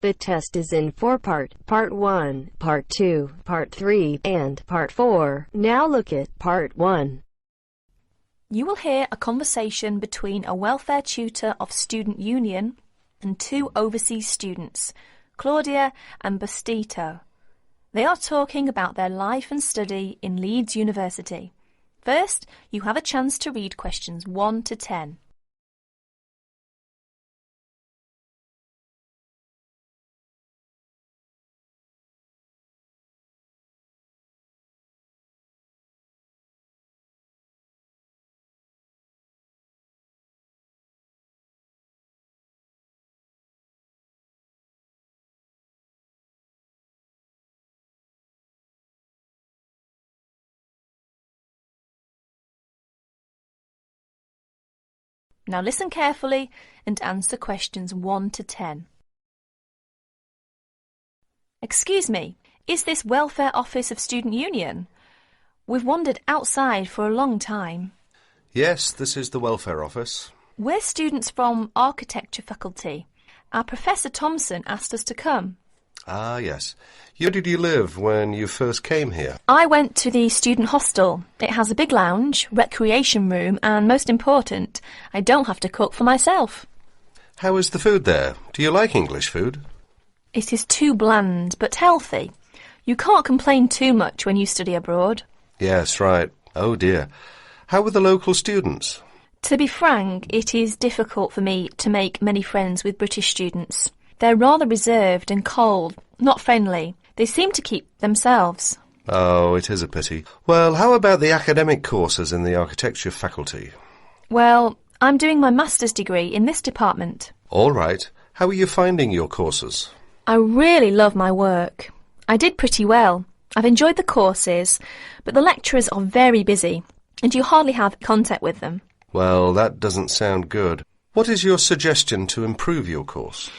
The test is in 4 parts: Part 1, Part 2, Part 3, and Part 4. Now look at Part 1. You will hear a conversation between a welfare tutor of Student Union and two overseas students, Claudia and Bastito. They are talking about their life and study in Leeds University. First, you have a chance to read questions 1 to 10. Now listen carefully and answer questions 1 to 10. Excuse me, is this Welfare Office of Student Union? We've wandered outside for a long time. Yes, this is the Welfare Office. We're students from Architecture faculty. Our Professor Thompson asked us to come. Ah, yes. Where did you live when you first came here? I went to the student hostel. It has a big lounge, recreation room, and most important, I don't have to cook for myself. How is the food there? Do you like English food? It is too bland, but healthy. You can't complain too much when you study abroad. Yes, right. Oh dear. How were the local students? To be frank, it is difficult for me to make many friends with British students. They're rather reserved and cold, not friendly. They seem to keep themselves. Oh, it is a pity. Well, how about the academic courses in the architecture faculty? Well, I'm doing my master's degree in this department. All right. How are you finding your courses? I really love my work. I did pretty well. I've enjoyed the courses, but the lecturers are very busy, and you hardly have contact with them. Well, that doesn't sound good. What is your suggestion to improve your course?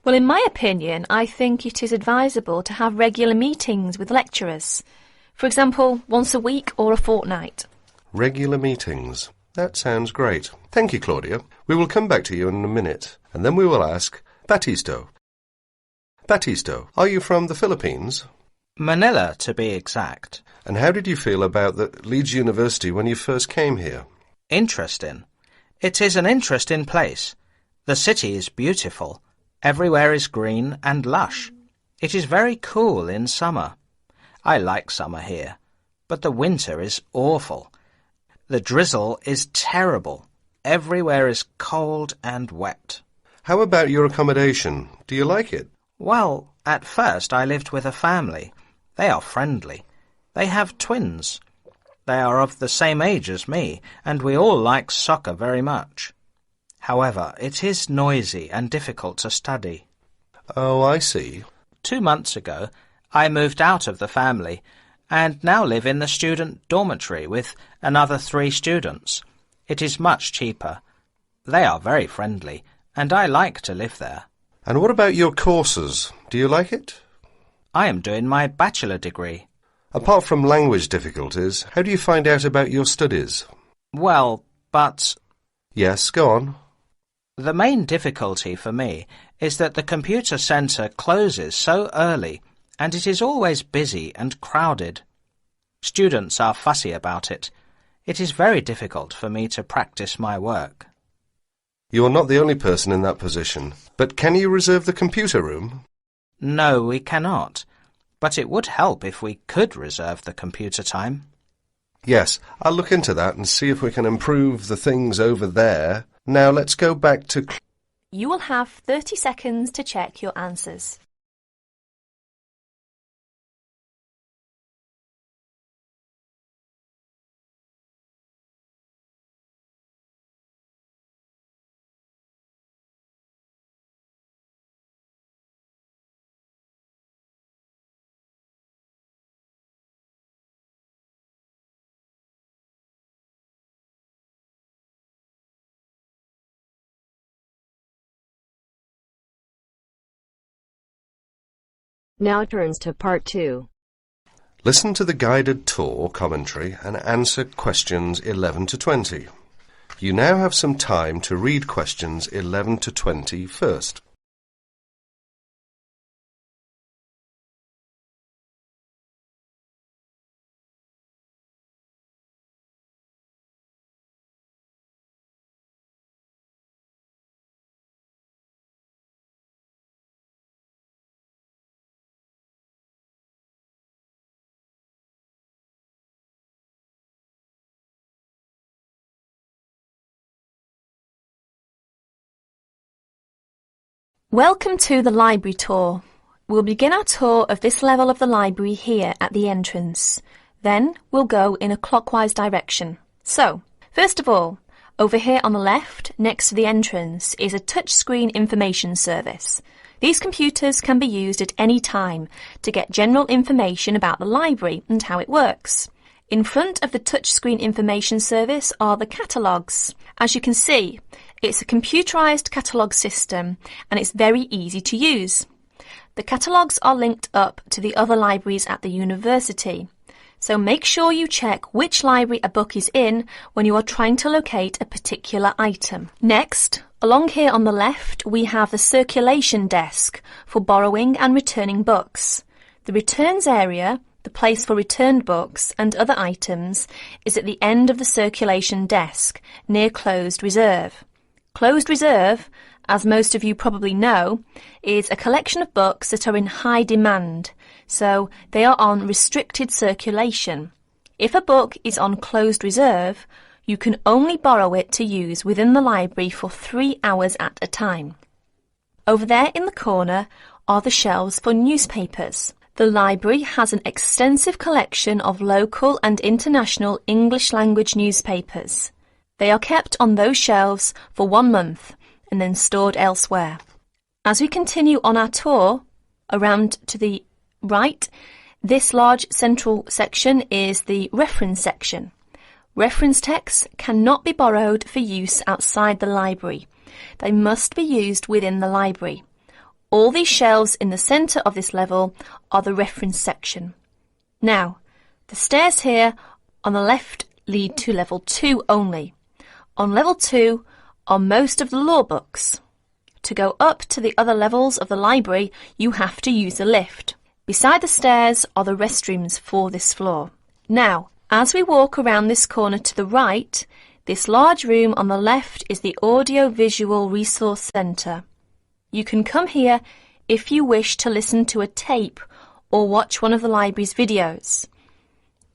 Well, in my opinion, I think it is advisable to have regular meetings with lecturers. For example, once a week or a fortnight. Regular meetings. That sounds great. Thank you, Claudia. We will come back to you in a minute, and then we will ask Batisto. Batisto, are you from the Philippines? Manila, to be exact. And how did you feel about the Leeds University when you first came here? Interesting. It is an interesting place. The city is beautiful. Everywhere is green and lush. It is very cool in summer. I like summer here, but the winter is awful. The drizzle is terrible. Everywhere is cold and wet. How about your accommodation? Do you like it? Well, at first I lived with a family. They are friendly. They have twins. They are of the same age as me, and we all like soccer very much. However, it is noisy and difficult to study. Oh, I see. 2 months ago, I moved out of the family and now live in the student dormitory with another 3 students. It is much cheaper. They are very friendly, and I like to live there. And what about your courses? Do you like it? I am doing my bachelor degree. Apart from language difficulties, how do you find out about your studies? Well, but... Yes, go on. The main difficulty for me is that the computer centre closes so early, and it is always busy and crowded. Students are fussy about it. It is very difficult for me to practice my work. You are not the only person in that position, but can you reserve the computer room? No, we cannot, but it would help if we could reserve the computer time. Yes, I'll look into that and see if we can improve the things over there. Now let's go back to... You will have 30 seconds to check your answers. Now turns to Part 2. Listen to the guided tour commentary and answer questions 11 to 20. You now have some time to read questions 11 to 20 first. Welcome to the library tour. We'll begin our tour of this level of the library here at the entrance. Then we'll go in a clockwise direction. So, first of all, over here on the left, next to the entrance, is a touchscreen information service. These computers can be used at any time to get general information about the library and how it works. In front of the touchscreen information service are the catalogues. As you can see, it's a computerized catalogue system and it's very easy to use. The catalogues are linked up to the other libraries at the university, so make sure you check which library a book is in when you are trying to locate a particular item. Next, along here on the left, we have the circulation desk for borrowing and returning books. The returns area, the place for returned books and other items, is at the end of the circulation desk, near closed reserve. Closed reserve, as most of you probably know, is a collection of books that are in high demand, so they are on restricted circulation. If a book is on closed reserve, you can only borrow it to use within the library for 3 hours at a time. Over there in the corner are the shelves for newspapers. The library has an extensive collection of local and international English language newspapers. They are kept on those shelves for 1 month and then stored elsewhere. As we continue on our tour, around to the right, this large central section is the reference section. Reference texts cannot be borrowed for use outside the library. They must be used within the library. All these shelves in the centre of this level are the reference section. Now, the stairs here on the left lead to level 2 only. On level 2 are most of the law books. To go up to the other levels of the library, you have to use a lift. Beside the stairs are the restrooms for this floor. Now, as we walk around this corner to the right, this large room on the left is the Audio-Visual Resource Centre. You can come here if you wish to listen to a tape or watch one of the library's videos.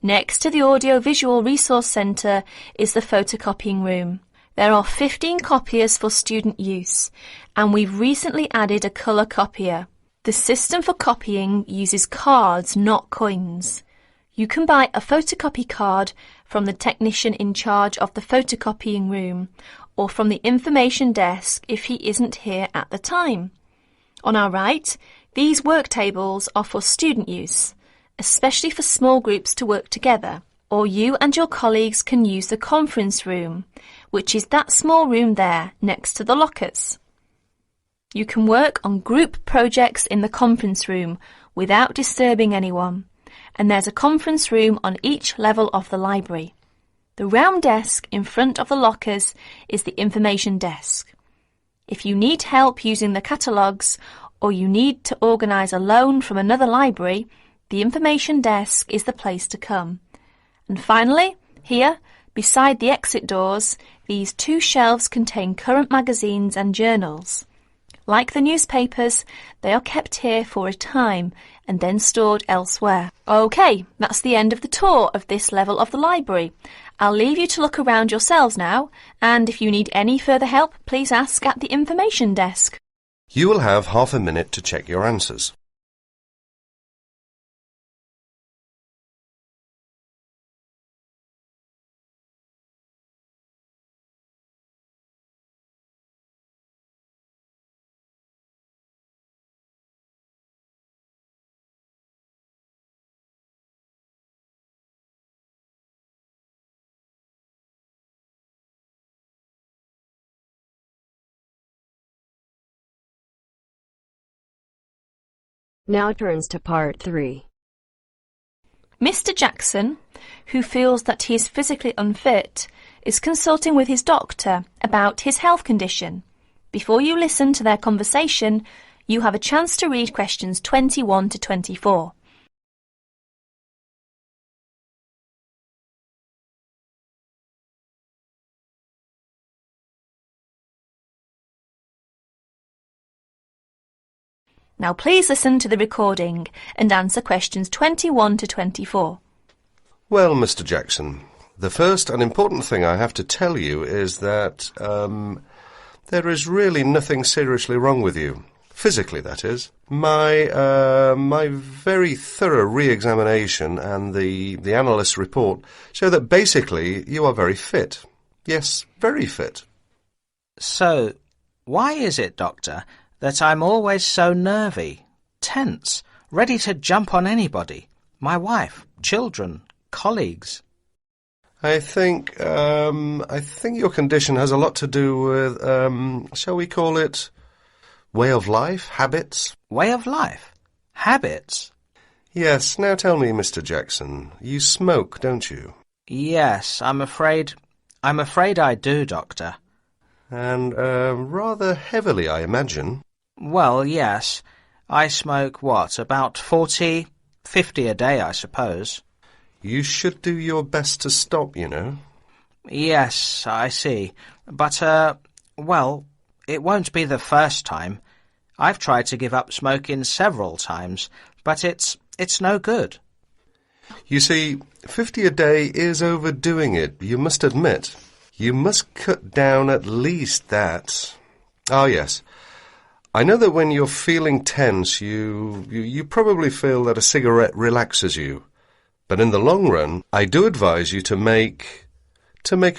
Next to the Audio-Visual Resource Centre is the Photocopying Room. There are 15 copiers for student use, and we've recently added a colour copier. The system for copying uses cards, not coins. You can buy a photocopy card from the technician in charge of the photocopying room, or from the information desk if he isn't here at the time. On our right, these work tables are for student use, especially for small groups to work together, or you and your colleagues can use the conference room, which is that small room there next to the lockers. You can work on group projects in the conference room without disturbing anyone, and there's a conference room on each level of the library. The round desk in front of the lockers is the information desk. If you need help using the catalogues, or you need to organise a loan from another library, the information desk is the place to come. And finally, here, beside the exit doors, these 2 shelves contain current magazines and journals. Like the newspapers, they are kept here for a time and then stored elsewhere. OK, that's the end of the tour of this level of the library. I'll leave you to look around yourselves now, and if you need any further help, please ask at the information desk. You will have half a minute to check your answers. Now turns to part 3. Mr. Jackson, who feels that he is physically unfit, is consulting with his doctor about his health condition. Before you listen to their conversation, you have a chance to read questions 21 to 24. Now please listen to the recording and answer questions 21 to 24. Well, Mr. Jackson, the first and important thing I have to tell you is that there is really nothing seriously wrong with you. Physically, that is. My very thorough re-examination and the analyst's report show that basically you are very fit. Yes, very fit. So, why is it, Doctor, that I'm always so nervy, tense, ready to jump on anybody? My wife, children, colleagues. I think your condition has a lot to do with, shall we call it, way of life, habits? Way of life? Habits? Yes, now tell me, Mr. Jackson, you smoke, don't you? Yes, I'm afraid I do, Doctor. And, rather heavily, I imagine. Well, yes. I smoke, about 40, 50 a day, I suppose. You should do your best to stop, you know. Yes, I see. But, it won't be the first time. I've tried to give up smoking several times, but it's no good. You see, 50 a day is overdoing it, you must admit. You must cut down at least that. Ah, yes. I know that when you're feeling tense, you probably feel that a cigarette relaxes you. But in the long run, I do advise you to make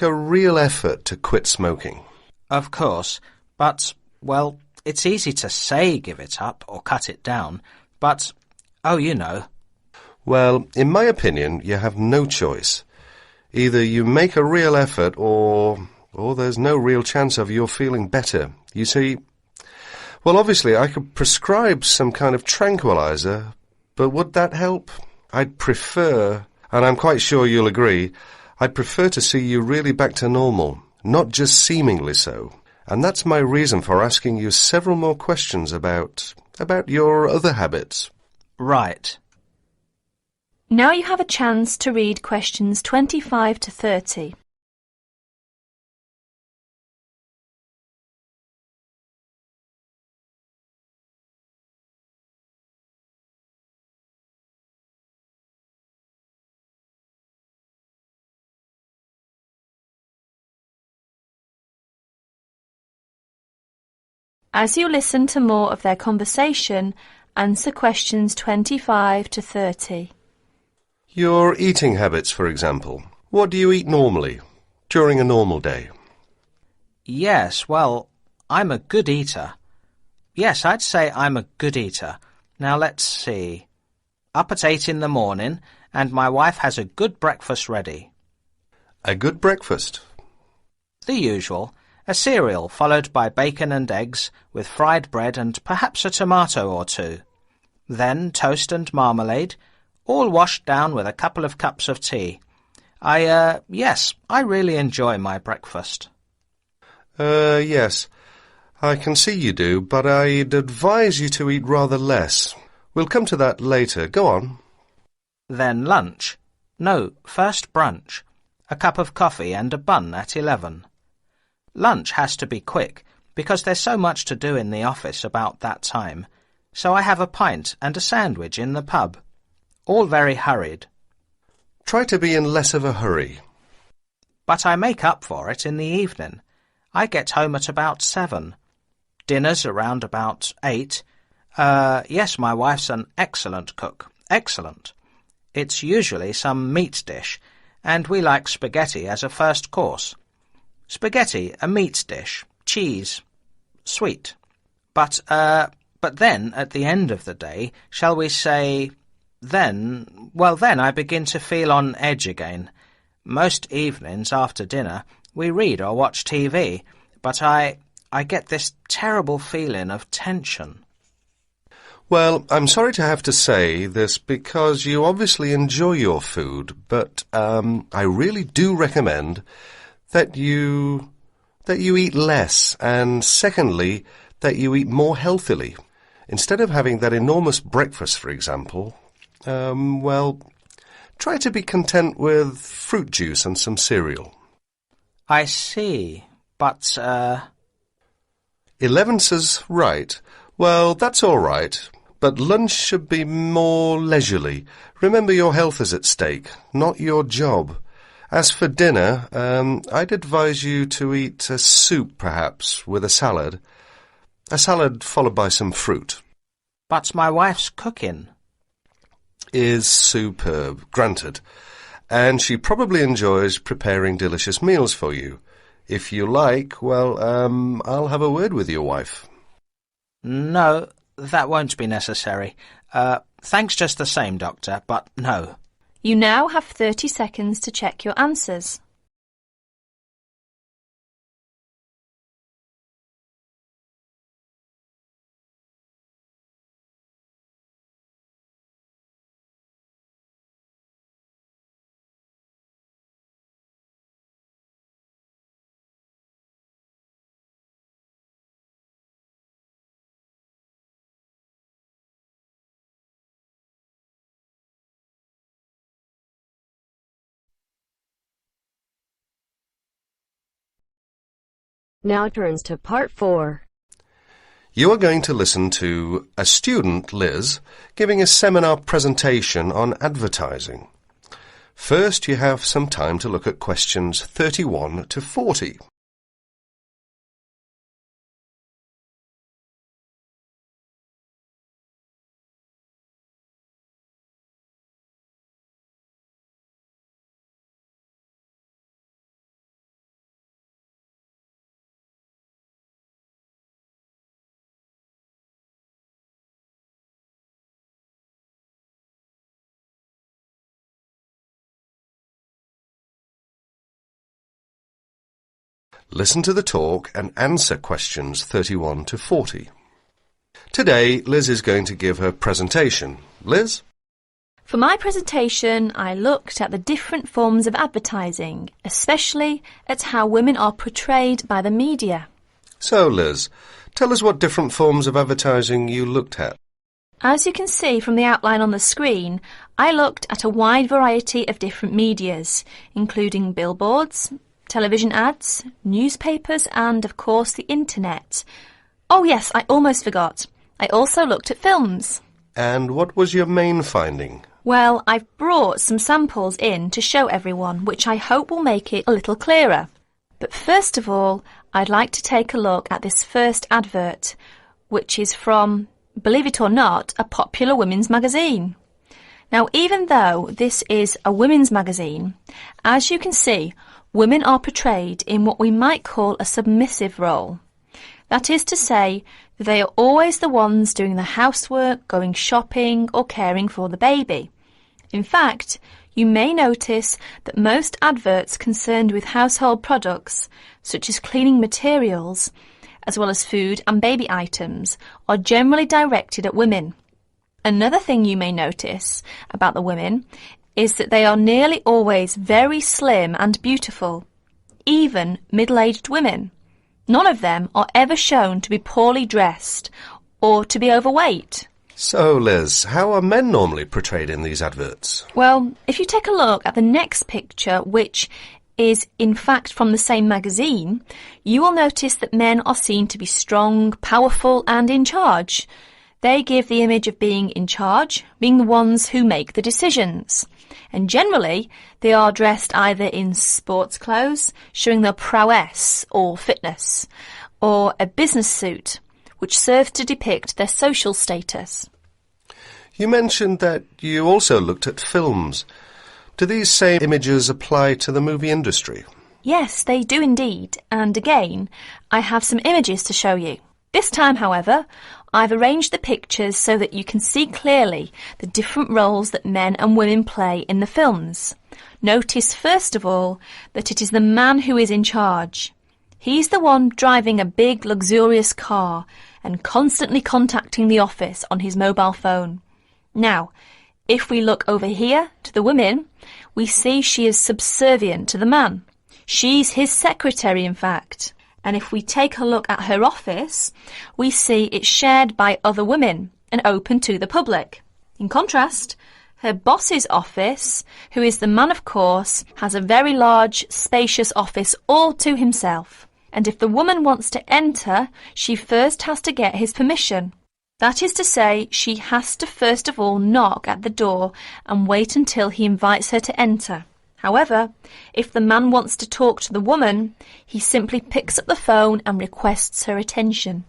a real effort to quit smoking. Of course, but, well, it's easy to say give it up or cut it down, but, you know. Well, in my opinion, you have no choice. Either you make a real effort or there's no real chance of your feeling better. You see, well, obviously I could prescribe some kind of tranquilizer, but would that help? I'd prefer, and I'm quite sure you'll agree, I'd prefer to see you really back to normal, not just seemingly so. And that's my reason for asking you several more questions about your other habits. Right. Now you have a chance to read questions 25 to 30. As you listen to more of their conversation, answer questions 25 to 30. Your eating habits, for example. What do you eat normally, during a normal day? Yes, well, I'm a good eater. Yes, I'd say I'm a good eater. Now let's see. Up at 8 in the morning, and my wife has a good breakfast ready. A good breakfast? The usual. A cereal followed by bacon and eggs with fried bread and perhaps a tomato or two. Then toast and marmalade, all washed down with a couple of cups of tea. Yes, I really enjoy my breakfast. Yes, I can see you do, but I'd advise you to eat rather less. We'll come to that later. Go on. Then lunch. No, first brunch. A cup of coffee and a bun at 11. Lunch has to be quick, because there's so much to do in the office about that time, so I have a pint and a sandwich in the pub. All very hurried. Try to be in less of a hurry. But I make up for it in the evening. I get home at about 7. Dinner's around about 8. Yes, my wife's an excellent cook. Excellent. It's usually some meat dish, and we like spaghetti as a first course. Spaghetti, a meat dish, cheese, sweet. But then, at the end of the day, shall we say, then I begin to feel on edge again. Most evenings after dinner we read or watch TV, but I get this terrible feeling of tension. Well, I'm sorry to have to say this because you obviously enjoy your food, but I really do recommend that you eat less, and secondly, that you eat more healthily. Instead of having that enormous breakfast, for example, try to be content with fruit juice and some cereal. I see, but 11 says right. Well, that's all right, but lunch should be more leisurely. Remember, your health is at stake, not your job. As for dinner, I'd advise you to eat a soup, perhaps, with a salad. A salad followed by some fruit. But my wife's cooking. Is superb, granted. And she probably enjoys preparing delicious meals for you. If you like, well, I'll have a word with your wife. No, that won't be necessary. Thanks just the same, Doctor, but no. You now have 30 seconds to check your answers. Now turns to part 4. You are going to listen to a student, Liz, giving a seminar presentation on advertising. First, you have some time to look at questions 31 to 40. Listen to the talk and answer questions 31 to 40. Today, Liz is going to give her presentation. Liz? For my presentation, I looked at the different forms of advertising, especially at how women are portrayed by the media. So, Liz, tell us what different forms of advertising you looked at. As you can see from the outline on the screen, I looked at a wide variety of different medias, including billboards, television ads, newspapers and, of course, the internet. Oh yes, I almost forgot. I also looked at films. And what was your main finding? Well, I've brought some samples in to show everyone, which I hope will make it a little clearer. But first of all, I'd like to take a look at this first advert, which is from, believe it or not, a popular women's magazine. Now, even though this is a women's magazine, as you can see, women are portrayed in what we might call a submissive role. That is to say, that they are always the ones doing the housework, going shopping or caring for the baby. In fact, you may notice that most adverts concerned with household products, such as cleaning materials, as well as food and baby items, are generally directed at women. Another thing you may notice about the women is that they are nearly always very slim and beautiful, even middle-aged women. None of them are ever shown to be poorly dressed or to be overweight. So, Liz, how are men normally portrayed in these adverts? Well, if you take a look at the next picture, which is in fact from the same magazine, you will notice that men are seen to be strong, powerful and in charge. They give the image of being in charge, being the ones who make the decisions. And generally, they are dressed either in sports clothes, showing their prowess or fitness, or a business suit, which serves to depict their social status. You mentioned that you also looked at films. Do these same images apply to the movie industry? Yes, they do indeed. And again, I have some images to show you. This time, however, I've arranged the pictures so that you can see clearly the different roles that men and women play in the films. Notice, first of all, that it is the man who is in charge. He's the one driving a big, luxurious car and constantly contacting the office on his mobile phone. Now, if we look over here to the women, we see she is subservient to the man. She's his secretary, in fact. And if we take a look at her office, we see it's shared by other women and open to the public. In contrast, her boss's office, who is the man of course, has a very large, spacious office all to himself. And if the woman wants to enter, she first has to get his permission. That is to say, she has to first of all knock at the door and wait until he invites her to enter. However, if the man wants to talk to the woman, he simply picks up the phone and requests her attention.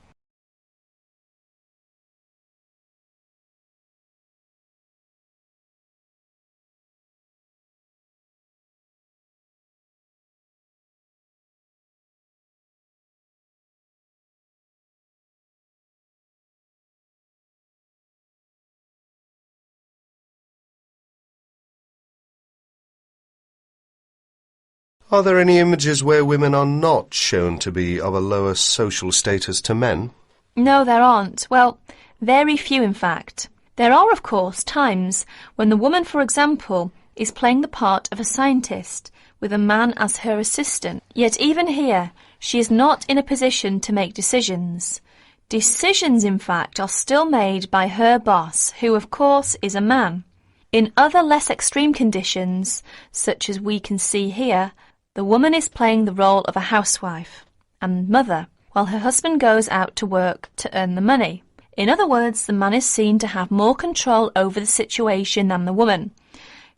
Are there any images where women are not shown to be of a lower social status to men? No, there aren't. Well, very few in fact. There are, of course, times when the woman, for example, is playing the part of a scientist with a man as her assistant. Yet even here, she is not in a position to make decisions. Decisions, in fact, are still made by her boss, who, of course, is a man. In other less extreme conditions, such as we can see here, the woman is playing the role of a housewife and mother, while her husband goes out to work to earn the money. In other words, the man is seen to have more control over the situation than the woman,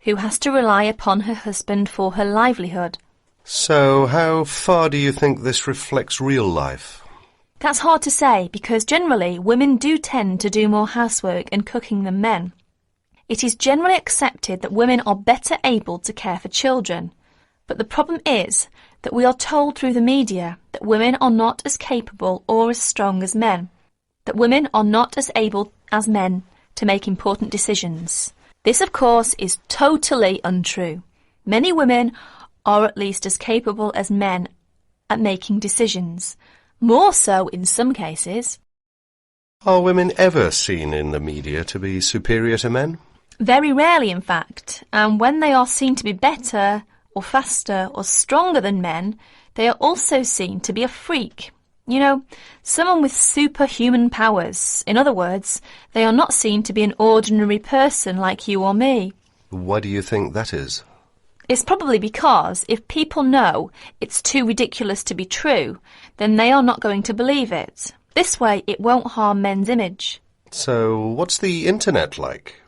who has to rely upon her husband for her livelihood. So, how far do you think this reflects real life? That's hard to say, because generally women do tend to do more housework and cooking than men. It is generally accepted that women are better able to care for children, but the problem is that we are told through the media that women are not as capable or as strong as men, that women are not as able as men to make important decisions. This, of course, is totally untrue. Many women are at least as capable as men at making decisions, more so in some cases. Are women ever seen in the media to be superior to men? Very rarely, in fact, and when they are seen to be better or faster or stronger than men, they are also seen to be a freak. You know, someone with superhuman powers. In other words, they are not seen to be an ordinary person like you or me. Why do you think that is? It's probably because if people know it's too ridiculous to be true, then they are not going to believe it. This way, it won't harm men's image. So, what's the internet like?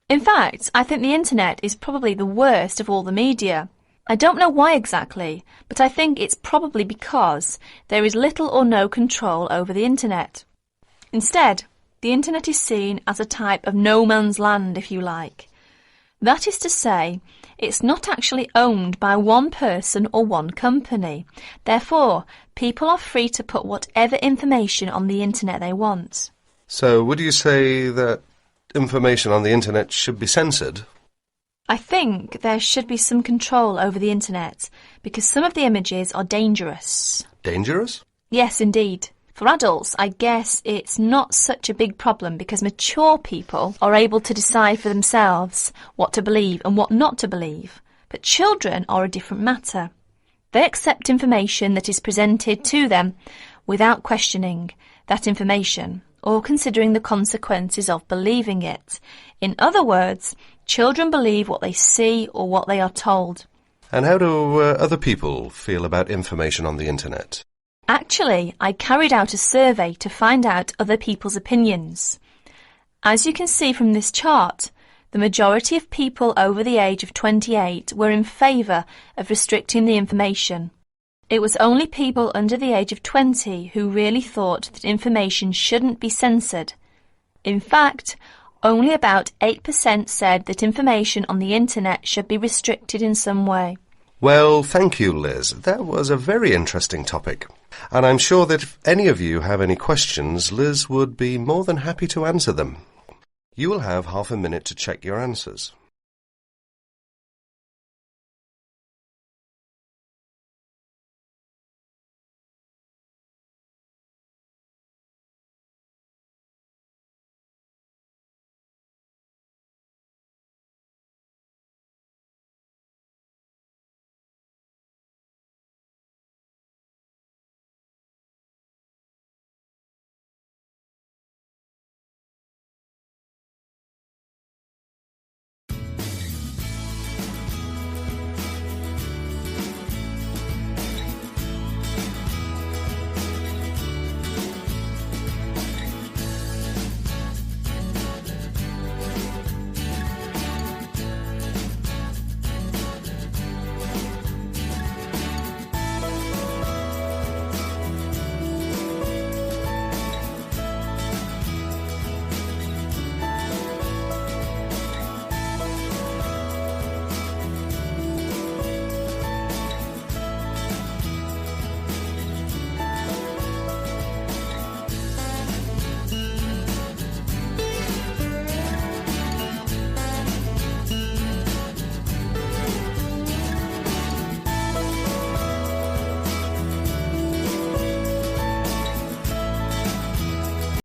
In fact, I think the internet is probably the worst of all the media. I don't know why exactly, but I think it's probably because there is little or no control over the internet. Instead, the internet is seen as a type of no man's land, if you like. That is to say, it's not actually owned by one person or one company. Therefore, people are free to put whatever information on the internet they want. So, would you say that information on the internet should be censored? I think there should be some control over the internet, because some of the images are dangerous. Dangerous? Yes, indeed. For adults, I guess it's not such a big problem because mature people are able to decide for themselves what to believe and what not to believe. But children are a different matter. They accept information that is presented to them without questioning that information or considering the consequences of believing it. In other words, children believe what they see or what they are told. And how do other people feel about information on the internet? Actually, I carried out a survey to find out other people's opinions. As you can see from this chart, the majority of people over the age of 28 were in favour of restricting the information. It was only people under the age of 20 who really thought that information shouldn't be censored. In fact, only about 8% said that information on the internet should be restricted in some way. Well, thank you, Liz. That was a very interesting topic. And I'm sure that if any of you have any questions, Liz would be more than happy to answer them. You will have half a minute to check your answers.